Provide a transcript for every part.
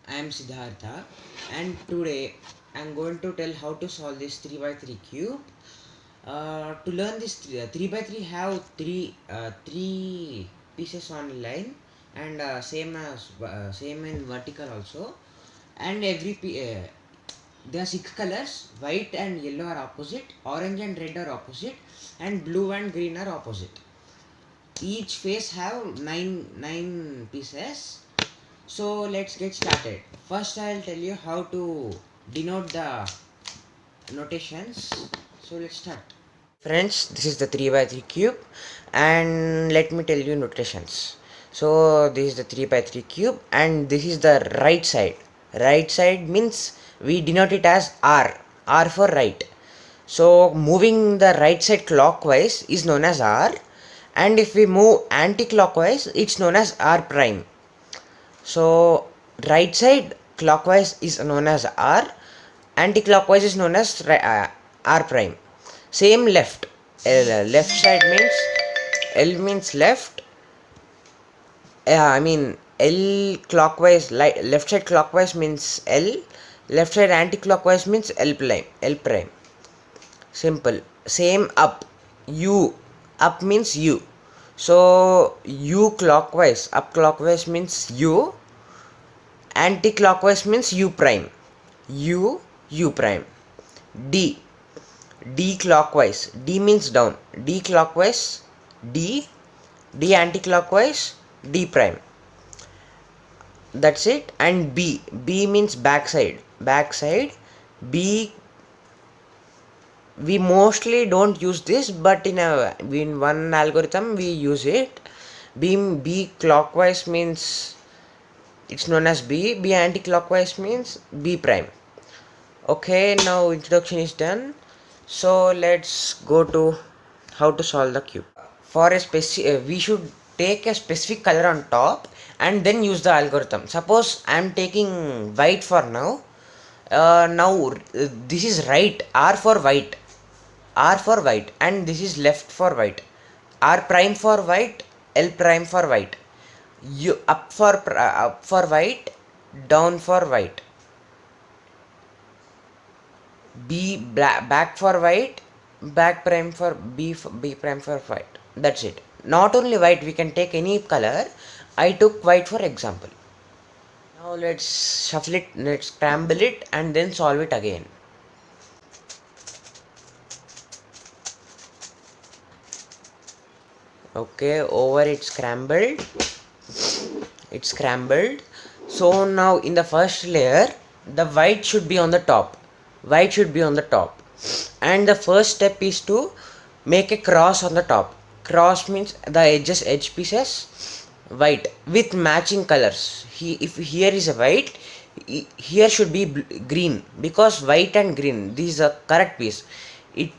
I am Siddhartha, and today I am going to tell how to solve this 3 by 3 cube. To learn this 3 by 3 have three pieces on line, and same in vertical also, and there are 6 colors. White and yellow are opposite, orange and red are opposite, and blue and green are opposite. Each face have nine pieces. So let's get started. First I'll tell you how to denote the notations. So let's start. Friends, this is the 3 by 3 cube, and let me tell you notations. So this is the 3 by 3 cube, and this is the right side. Right side means we denote it as R. R for right. So moving the right side clockwise is known as R, and if we move anti-clockwise, it's known as R prime. So right side clockwise is known as R, anti-clockwise is known as R prime. Same left. Left side means L means left. L clockwise, left side clockwise means L. Left side anti-clockwise means L prime. L prime. Simple. Same up. U. Up means U. So U clockwise, up clockwise means U, anti-clockwise means U prime, U prime. D. D clockwise, D means down, D clockwise, D anti-clockwise, D prime. That's it. And B means backside, B. We mostly don't use this, but in one algorithm we use it. B clockwise means it's known as B. B anti-clockwise means B prime. Okay, now introduction is done. So let's go to how to solve the cube. For a we should take a specific color on top and then use the algorithm. Suppose I am taking white for now. This is right, R for white. R for white, and this is left for white. R prime for white, L prime for white. U up for white, down for white. B back for white, back prime for B prime for white. That's it. Not only white, we can take any color. I took white for example. Now let's shuffle it, let's scramble it, and then solve it again. Okay, over it's scrambled. So now in the first layer, the white should be on the top. And the first step is to make a cross on the top. Cross means the edge pieces white with matching colors. If here is a white, here should be green, because white and green, this is a correct piece. It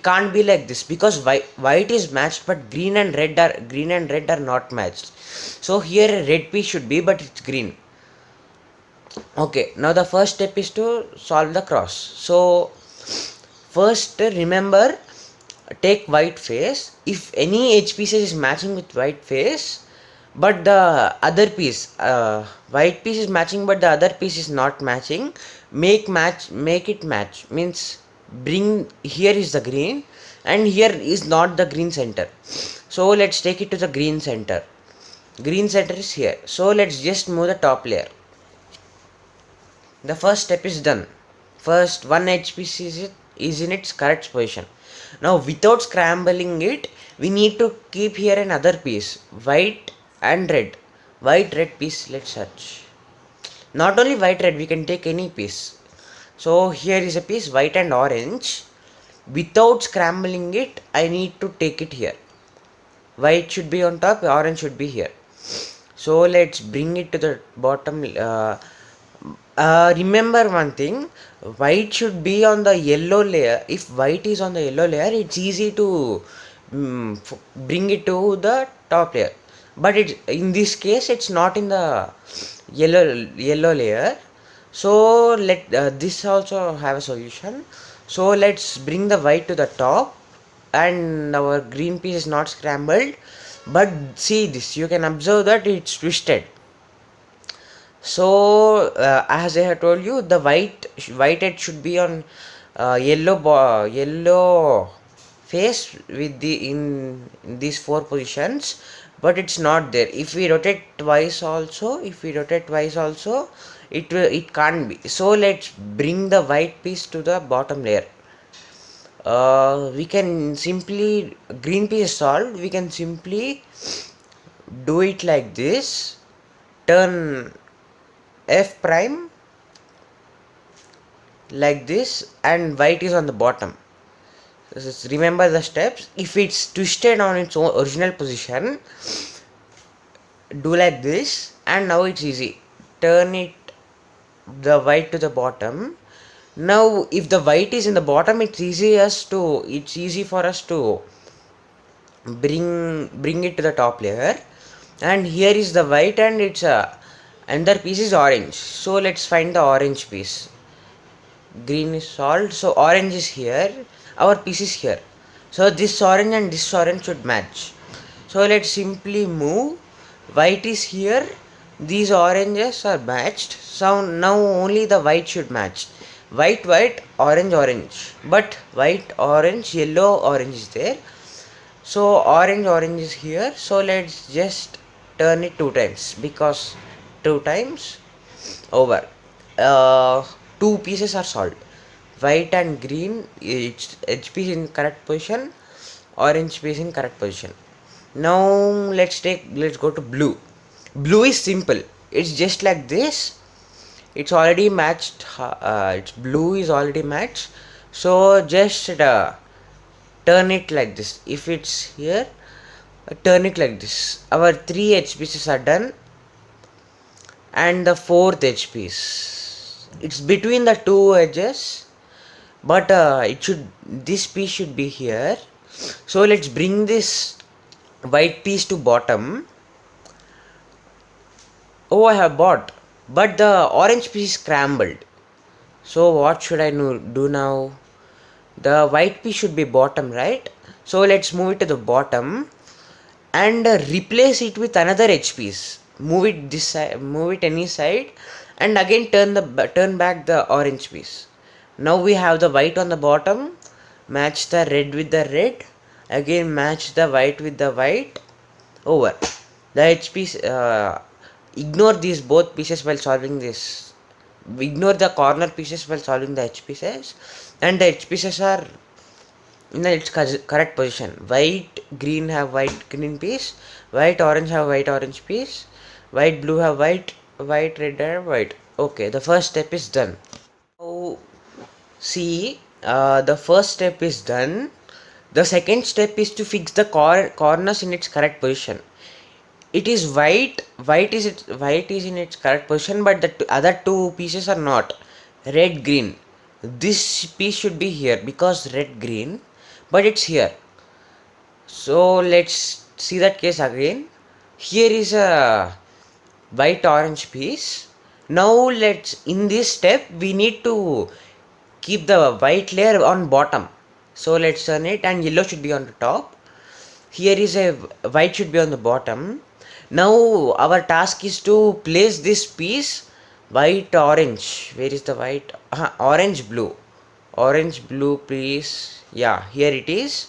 can't be like this, because white is matched, but green and red are not matched. So here a red piece should be, but it's green. Okay, now the first step is to solve the cross. So first remember, take white face. If any edge pieces is matching with white face, but the other piece, white piece is matching but the other piece is not matching, make it match. Means bring, here is the green and here is not the green center. So let's take it to the green center. Green center is here. So let's just move the top layer. The first step is done. First one edge piece is in its correct position. Now without scrambling it, we need to keep here another piece, white and red. White red piece, let's search. Not only white red, we can take any piece. So here is a piece, white and orange. Without scrambling it, I need to take it here. White should be on top, orange should be here. So let's bring it to the bottom. Remember one thing, white should be on the yellow layer. If white is on the yellow layer, it's easy to bring it to the top layer. But in this case, it's not in the yellow layer. So let this also have a solution. So let's bring the white to the top, and our green piece is not scrambled. But see this, you can observe that it's twisted. So as I have told you, the white edge should be on yellow face with in these four positions, but it's not there. If we rotate twice also, it can't be. So let's bring the white piece to the bottom layer. We can simply, green piece solved, we can simply do it like this. Turn F prime like this, and white is on the bottom. Remember the steps. If it's twisted on its own original position, do like this, and now it's easy. Turn it, the white to the bottom. Now if the white is in the bottom, it's easy for us to bring it to the top layer. And here is the white, and its another piece is orange. So let's find the orange piece. Green is solved, so orange is here, our piece is here. So this orange and this orange should match. So let's simply move. White is here, these oranges are matched. So now only the white should match. White, orange, but white, orange, yellow, orange is there. So orange is here. So let's just turn it 2 times, because 2 times over. Two pieces are solved. White and green, its edge piece in correct position, orange piece in correct position. Now let's go to blue. Blue is simple. It's just like this. It's already matched. Its blue is already matched. So just turn it like this. If it's here, turn it like this. Our 3 edge pieces are done, and the 4th edge piece, it's between the 2 edges, but this piece should be here. So let's bring this white piece to bottom. Oh, I have bought, but the orange piece is scrambled. So what should I do now? The white piece should be bottom, right? So let's move it to the bottom and replace it with another edge piece. Move it this side, move it any side, and again turn back the orange piece. Now we have the white on the bottom. Match the red with the red. Again match the white with the white. Over. The edge piece. Ignore these both pieces while solving this. Ignore the corner pieces while solving the edge pieces, and the edge pieces are in its correct position. White, green have white, green piece. White, orange have white, orange piece. White, blue have white, red have white. Okay, the first step is done. Now see, the first step is done. The second step is to fix the corners in its correct position. It is white is in its correct position, but the other 2 pieces are not. Red, green. This piece should be here because red, green, but it's here. So let's see that case again. Here is a white, orange piece. Now in this step we need to keep the white layer on bottom. So let's turn it, and yellow should be on the top. Here is a white should be on the bottom. Now our task is to place this piece white, orange. Where is the white? Orange, blue, please. Yeah, here it is.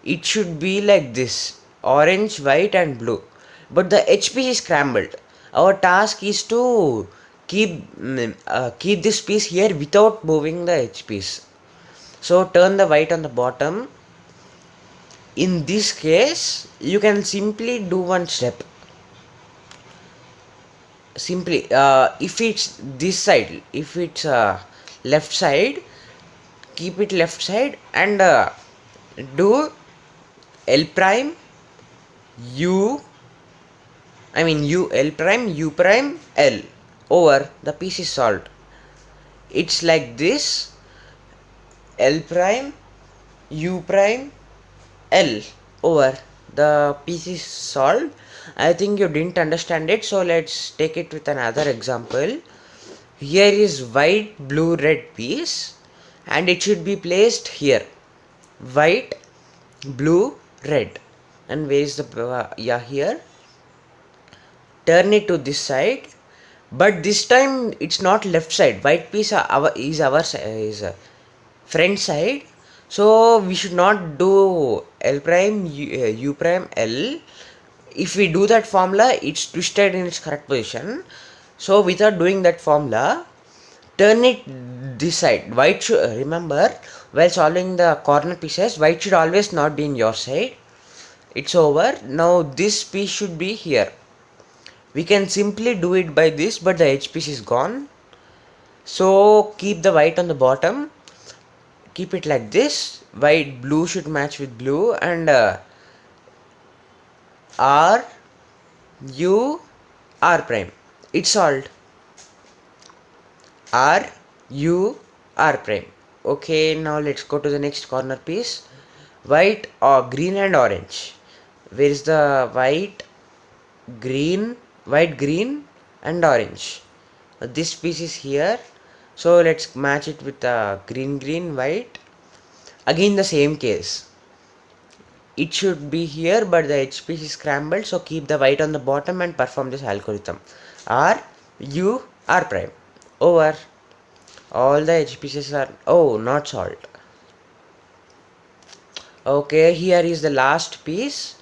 It should be like this: orange, white, and blue. But the edge piece is scrambled. Our task is to keep this piece here without moving the edge piece. So turn the white on the bottom. In this case, you can simply do one step. Simply, if it's this side, if it's left side, keep it left side, and do L prime U, L prime U prime L. Over. The piece is solved. It's like this: L prime U prime L. Over. The piece is solved. I think you didn't understand it, so let's take it with another example. Here is white, blue, red piece, and it should be placed here. White, blue, red. And where is the here? Turn it to this side. but this time it's not left side. White piece is our front side, so we should not do L prime U prime L. If we do that formula, it's twisted in its correct position. So without doing that formula, turn it this side. White should, remember, while solving the corner pieces, white should always not be in your side. It's over. Now this piece should be here. We can simply do it by this, but the edge piece is gone. So keep the white on the bottom. Keep it like this. White, blue should match with blue, and R, U, R prime. It's solved. R, U, R prime. Okay, now let's go to the next corner piece. White or green and orange. Where is the white, green, and orange? This piece is here. So let's match it with green, white. Again the same case. It should be here, but the edge piece is scrambled. So keep the white on the bottom and perform this algorithm. R, U, R prime. Over. All the edge pieces are not solved. Okay, here is the last piece.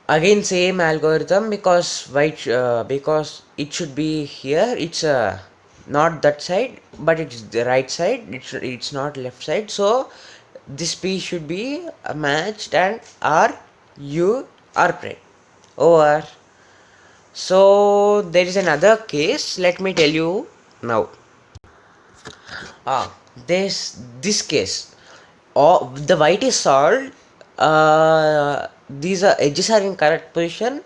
Again same algorithm, because white because it should be here. It's not that side, but it's the right side. It's not left side. So this piece should be matched, and R, U, R prime. Over. So there is another case. Let me tell you now. This case. The white is solved. These edges are in correct position,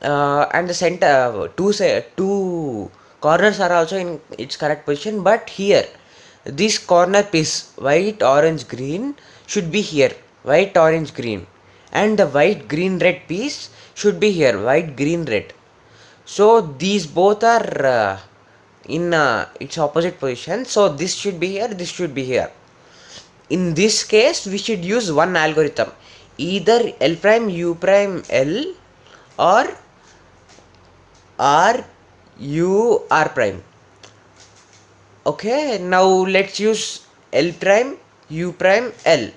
and the center two corners are also in its correct position. But here, this corner piece, white, orange, green, should be here. White, orange, green, and the white, green, red piece should be here. White, green, red. So these both are in its opposite position. So this should be here. This should be here. In this case, we should use one algorithm, either L prime U prime L or R U R prime. Okay, now let's use L prime U prime L.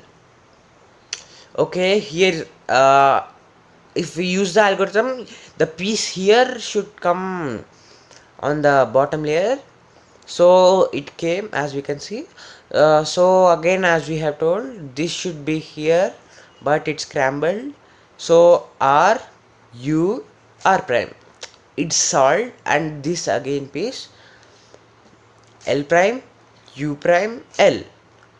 Okay, here if we use the algorithm, the piece here should come on the bottom layer. So it came, as we can see. So again, as we have told, this should be here, but it's scrambled. So R, U, R prime. It's solved. And this again piece, L prime, U prime, L.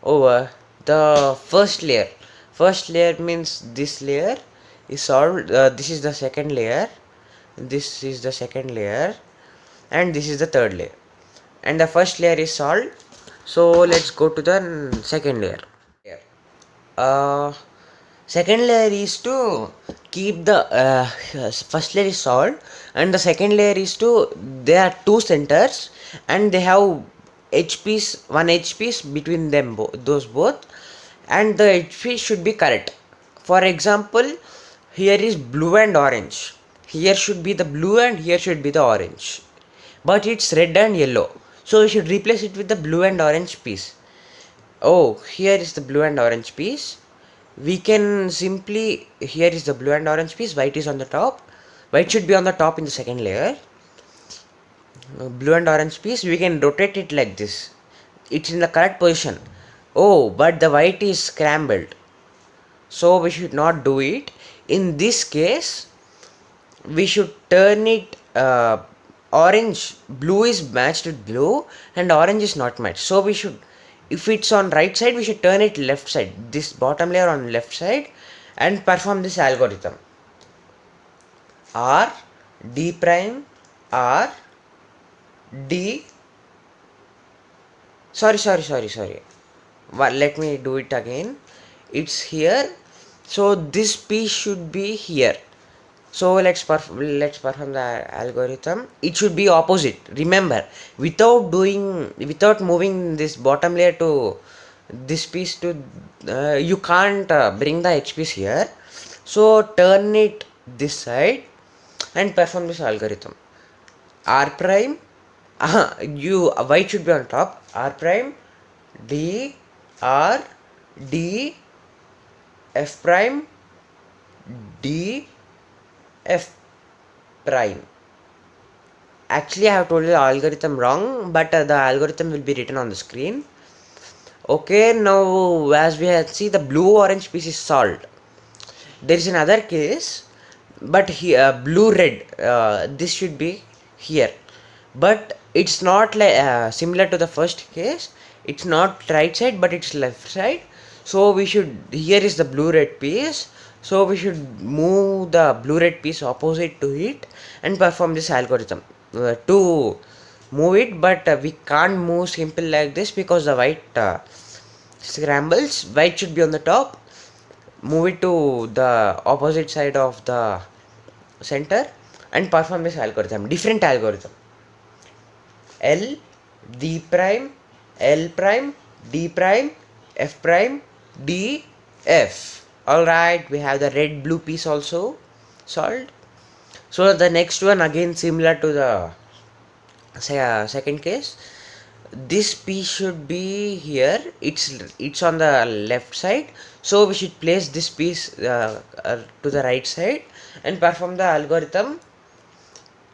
Over. The first layer. First layer means this layer is solved. This is the second layer. This is the second layer. And this is the third layer. And the first layer is solved. So let's go to the second layer. Second layer is to keep the first layer is solved, and the second layer is to, there are two centers and they have edge piece, one edge piece between them, those both, and the edge piece should be correct. For example, here is blue and orange. Here should be the blue and here should be the orange, but it's red and yellow. So we should replace it with the blue and orange piece. Here is the blue and orange piece. We can simply, here is the blue and orange piece, white is on the top. White should be on the top in the second layer. Blue and orange piece, we can rotate it like this. It's in the correct position. But the white is scrambled. So we should not do it. In this case, we should turn it orange. Blue is matched with blue and orange is not matched. So we should, if it's on right side, we should turn it left side. This bottom layer on left side, and perform this algorithm. R, D prime, R, D. Sorry. Well, let me do it again. It's here. So this piece should be here. So let's perform the algorithm. It should be opposite. Remember, without moving this bottom layer to this piece to, you can't bring the edge piece here. So turn it this side and perform this algorithm. R prime, white should be on top, R prime, D, R, D, F prime, D, F prime. Actually, I have told you the algorithm wrong, but the algorithm will be written on the screen. Okay, now as we have see, the blue orange piece is solved. There is another case, but here blue red, this should be here, but it's not like similar to the first case. It's not right side, but it's left side. So we should, here is the blue red piece, so we should move the blue red piece opposite to it and perform this algorithm to move it. But we can't move simple like this because the white scrambles. White should be on the top, move it to the opposite side of the center and perform this algorithm, different algorithm. L, D prime, L prime, D prime, F prime, D, F. Alright, we have the red blue piece also solved. So the next one again similar to the second case. This piece should be here, it's on the left side, so we should place this piece to the right side and perform the algorithm.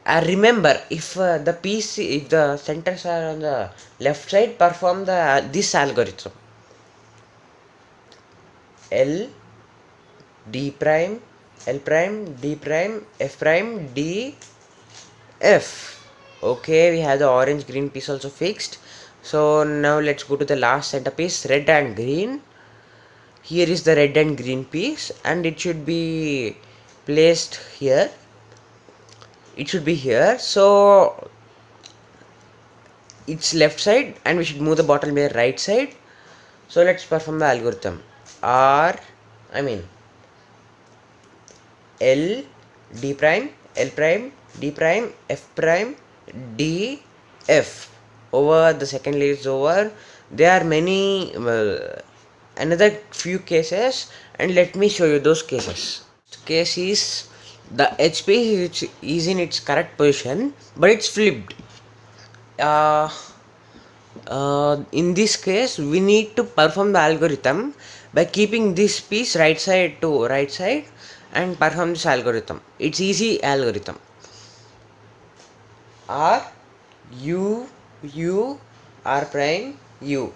Remember, if the centers are on the left side, perform this algorithm. L, D prime, L prime, D prime, F prime, D, F. Okay, we have the orange green piece also fixed. So now let's go to the last centerpiece, red and green. Here is the red and green piece, and it should be placed here. It should be here, so it's left side, and we should move the bottom layer right side. So let's perform the algorithm. L, D prime, L prime, D prime, F prime, D, F. Over, the second layer is over. There are many another few cases, and let me show you those cases. Case is the H piece is in its correct position, but it's flipped. In this case, we need to perform the algorithm by keeping this piece right side to right side and perform this algorithm. It's easy algorithm. R, U, U, R prime, U,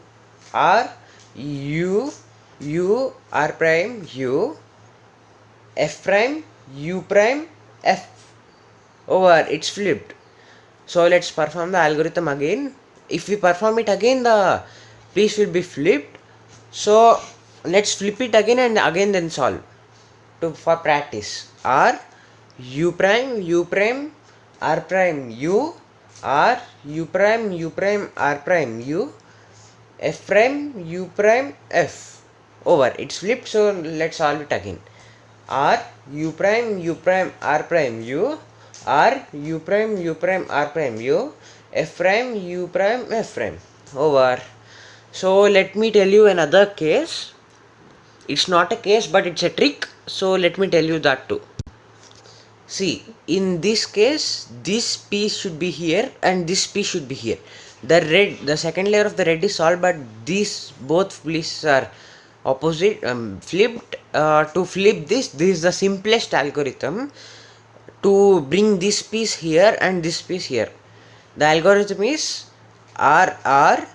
R, U, U, R prime, U, F prime, U prime, F. Over, it's flipped. So let's perform the algorithm again. If we perform it again, the piece will be flipped. So let's flip it again and again, then solve for practice. R, U prime, U prime, R prime, U, R, U prime, U prime, R prime, U, F prime, U prime, F. Over, it's flipped, so let's solve it again. R, U prime, U prime, R prime, U, R, U prime, U prime, R prime, U, F prime, U prime, F prime. Over. So let me tell you another case. It's not a case, but it's a trick. So let me tell you that too. See, in this case, this piece should be here and this piece should be here. The second layer of the red is solved, but these both pieces are opposite, flipped. To flip this is the simplest algorithm to bring this piece here and this piece here. The algorithm is RR,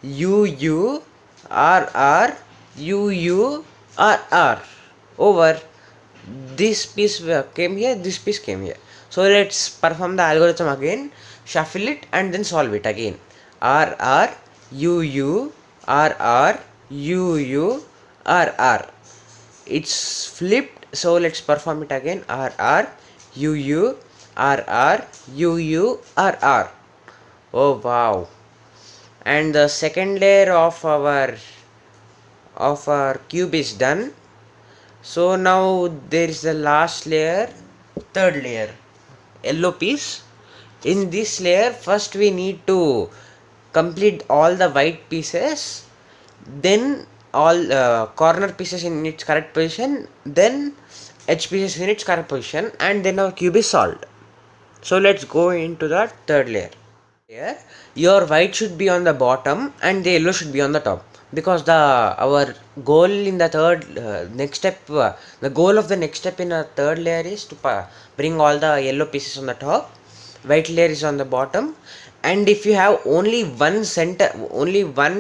UU, RR, UU, RR. Over. This piece came here, this piece came here. So let's perform the algorithm again, shuffle it and then solve it again. RR, UU, RR, UU, RR. It's flipped, so let's perform it again. RR, UU, RR, UU, RR. Oh wow. And the second layer of our cube is done. So now there is the last layer, third layer, yellow piece. In this layer, first we need to complete all the white pieces, then all corner pieces in its correct position, then edge pieces in its correct position, and then our cube is solved. So let's go into the third layer. Here, your white should be on the bottom and the yellow should be on the top, because our goal in the third next step, the goal of the next step in a third layer is to bring all the yellow pieces on the top, white layer is on the bottom, and if you have only one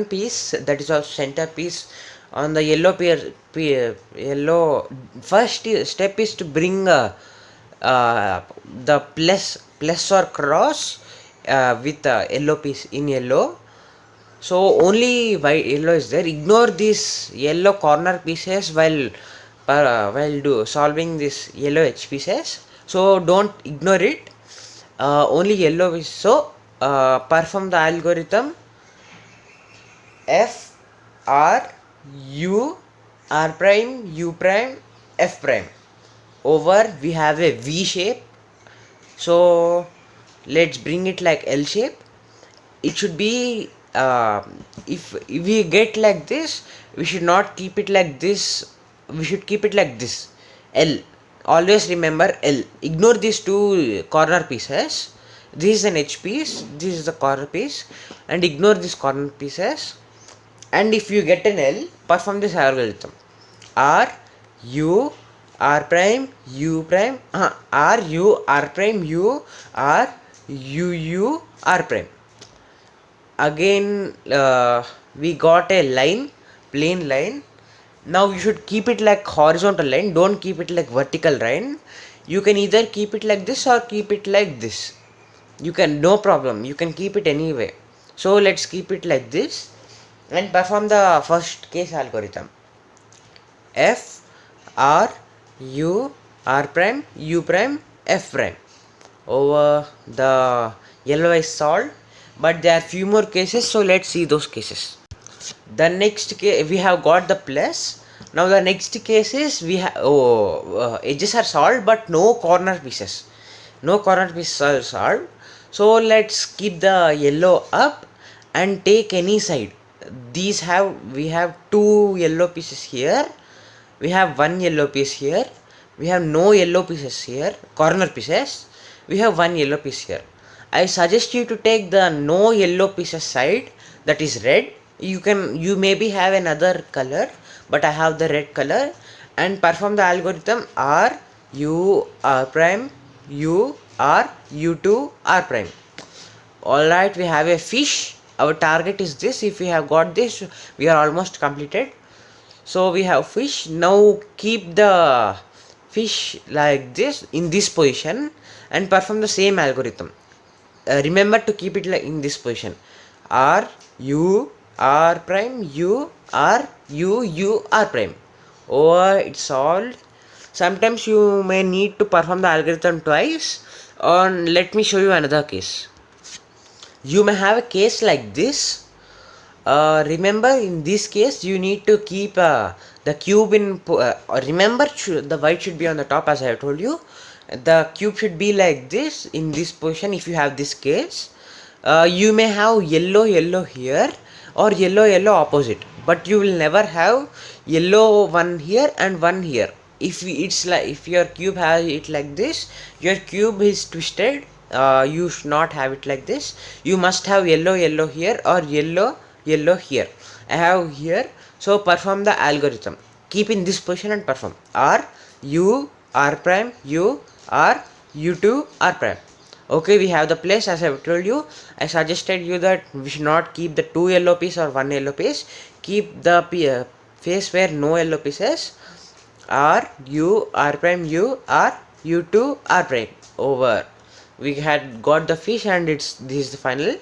piece, that is our center piece on the yellow, first step is to bring the plus or cross with yellow piece in yellow. So only white yellow is there. Ignore these yellow corner pieces while solving this yellow edge pieces. So don't ignore it. Only yellow is so. Perform the algorithm F R U R prime U prime F prime. Over we have a V shape. So let's bring it like L shape. It should be if we get like this, we should not keep it like this, we should keep it like this, L. Always remember L. Ignore these two corner pieces. This is an edge piece, this is the corner piece, and ignore these corner pieces. And if you get an L, perform this algorithm R U R prime U prime R U R prime U R U U R prime. Again we got a line, plain line. Now you should keep it like horizontal line, don't keep it like vertical line. You can either keep it like this or keep it like this. You can, no problem, you can keep it anyway. So let's keep it like this and perform the first case algorithm F R U R prime U prime F prime. Over the yellow is solved, but there are few more cases, so let's see those cases. The next case we have got the plus. Now the next case is we have edges are solved but no corner pieces. No corner pieces are solved. So let's keep the yellow up and take any side. We have two yellow pieces here. We have one yellow piece here. We have no yellow pieces here, corner pieces. We have one yellow piece here. I suggest you to take the no yellow pieces side, that is red. You maybe have another color, but I have the red color, and perform the algorithm R U R prime U R U2 R prime. Alright, we have a fish. Our target is this. If we have got this, we are almost completed. So we have fish. Now keep the fish like this in this position and perform the same algorithm. Remember to keep it like in this position. R U R prime U R U U R prime. Over, it's solved. Sometimes you may need to perform the algorithm twice. Let me show you another case. You may have a case like this. Remember, in this case you need to keep the cube in remember the white should be on the top, as I have told you. The cube should be like this in this position. If you have this case, you may have yellow here or yellow opposite, but you will never have yellow one here and one here. If your cube has it like this, your cube is twisted. You should not have it like this. You must have yellow here or yellow here. I have here. So perform the algorithm. Keep in this position and perform R U R prime U R U2 R prime. Okay, we have the place. As I have told you, I suggested you that we should not keep the two yellow piece or one yellow piece. Keep the face where no yellow pieces. R U R prime U R U2 R prime. Over. We had got the fish, and this is the final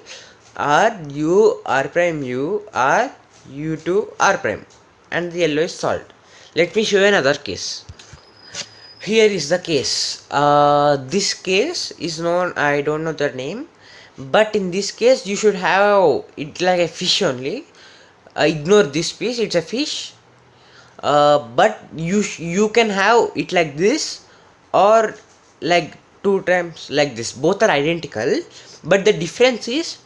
R U R prime U R U2 R prime, and the yellow is solved. Let me show you another case. Here is the case. This case is known, I don't know the name, but in this case you should have it like a fish only. Ignore this piece, it's a fish. But you can have it like this or like two times like this. Both are identical, but the difference is,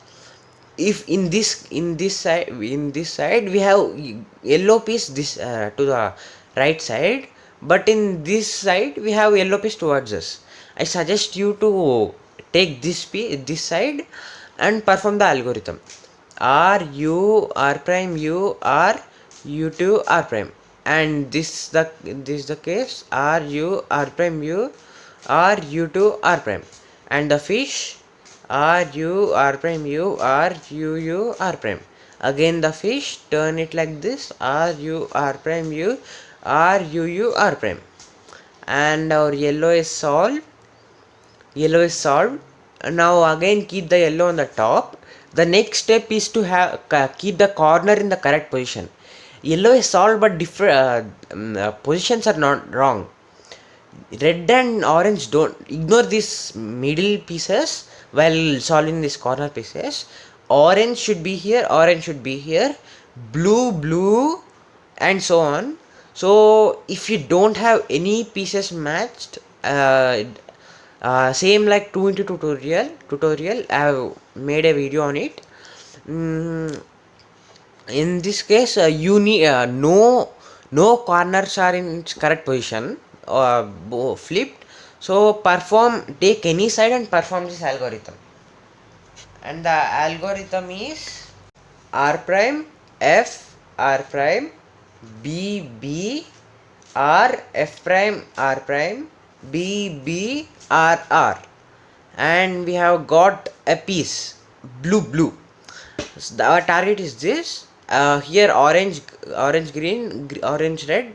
if in this side we have yellow piece this to the right side, but in this side we have yellow piece towards us. I suggest you to take this side and perform the algorithm. R U R prime U R U2 R prime, and this is the case R U R prime U R U2 R prime, and the fish R U R prime U R U R prime. Again the fish, turn it like this, R U R prime U R U R prime, and our yellow is solved. Now again keep the yellow on the top. The next step is to have keep the corner in the correct position. Yellow is solved, but different positions are not wrong. Red and orange, don't ignore these middle pieces while solving these corner pieces. Orange should be here, orange should be here, blue, and so on. So if you don't have any pieces matched, same like 2 into tutorial, I have made a video on it. In this case, you need no corners are in its correct position, flipped. So take any side and perform this algorithm, and the algorithm is R prime F R prime B R F prime R prime B R R, and we have got a piece blue. So our target is this. Here orange green, orange red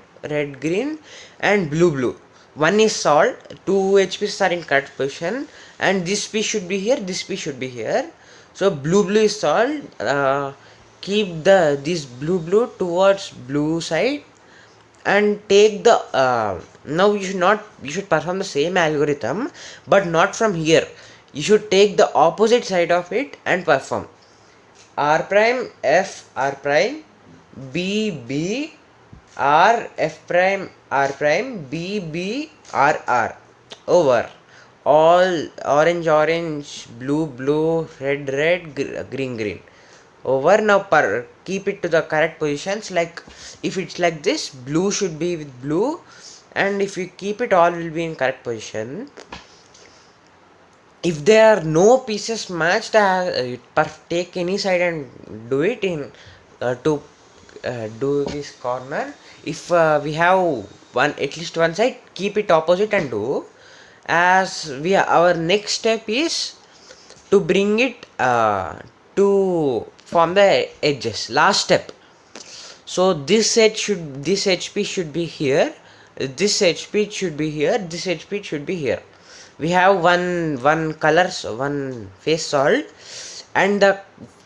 green, and blue. One is solved. 2 HPs are in correct position, and this piece should be here, this piece should be here. So blue is solved. Keep this blue towards blue side, and take the now you should perform the same algorithm, but not from here. You should take the opposite side of it and perform R prime F R prime B R F prime R prime B R over all orange, blue, red, green. Over. Now keep it to the correct positions. Like if it's like this, blue should be with blue, and if you keep it, all will be in correct position. If there are no pieces matched, take any side and do it in to do this corner. If we have at least one side, keep it opposite and do. As our next step is to bring it to form the edges. Last step. So this HP should be here, this HP should be here, this HP should be here. We have one face solved, and the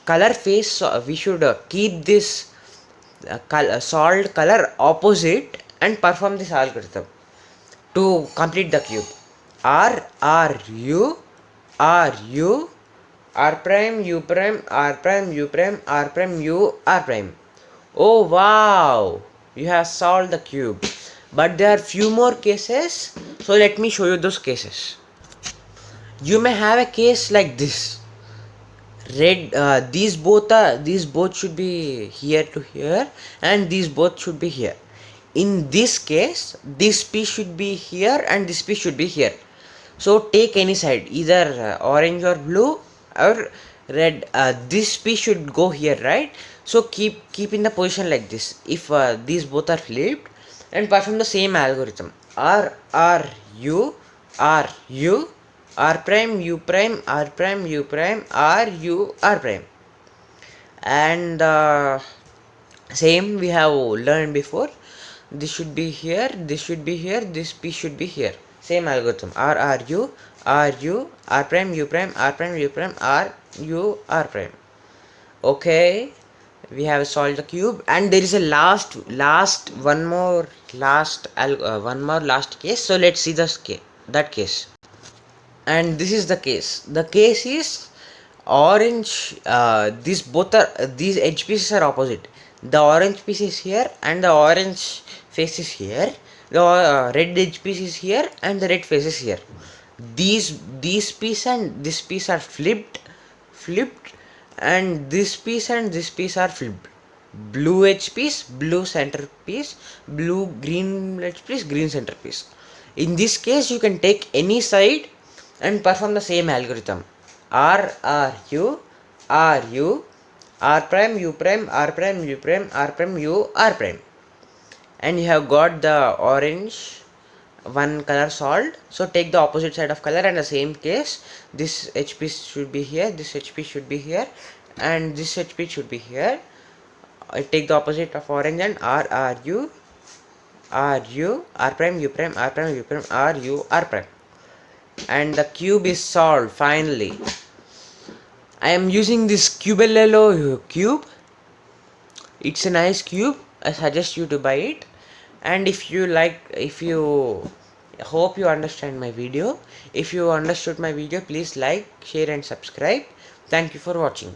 color face we should keep this solved color opposite and perform this algorithm to complete the cube. R U R prime U prime R prime U prime R prime U R prime. Oh wow, you have solved the cube, but there are few more cases, so let me show you those cases. You may have a case like this. Red, these both should be here to here, and these both should be here. In this case, this piece should be here and this piece should be here. So take any side, either orange or blue or red. This piece should go here, right? So keep in the position like this. If these both are flipped, and perform the same algorithm. R U R prime U prime R prime U prime R U R prime, and same we have learned before. This should be here, this should be here, this piece should be here. Same algorithm. R U R prime U prime R prime U prime R U R prime. Okay, we have solved the cube, and there is a one more last case. So let's see that case. And this is the case. The case is orange. These edge pieces are opposite. The orange piece is here and the orange face is here. The red edge piece is here and the red face is here. These piece and this piece are flipped, and this piece and this piece are flipped. Blue edge piece, blue center piece, green edge piece, green center piece. In this case, you can take any side and perform the same algorithm. R R U R U R prime U prime R prime U prime R prime U R prime, and you have got the orange one color solved. So take the opposite side of color, and the same case, this HP should be here, this HP should be here, and this HP should be here. I take the opposite of orange and R R U R U R prime U prime R prime U prime R U R prime, and the cube is solved finally. I am using this CUBELELO cube. It's a nice cube. I suggest you to buy it. And if you hope you understand my video. If you understood my video, please like, share and subscribe. Thank you for watching.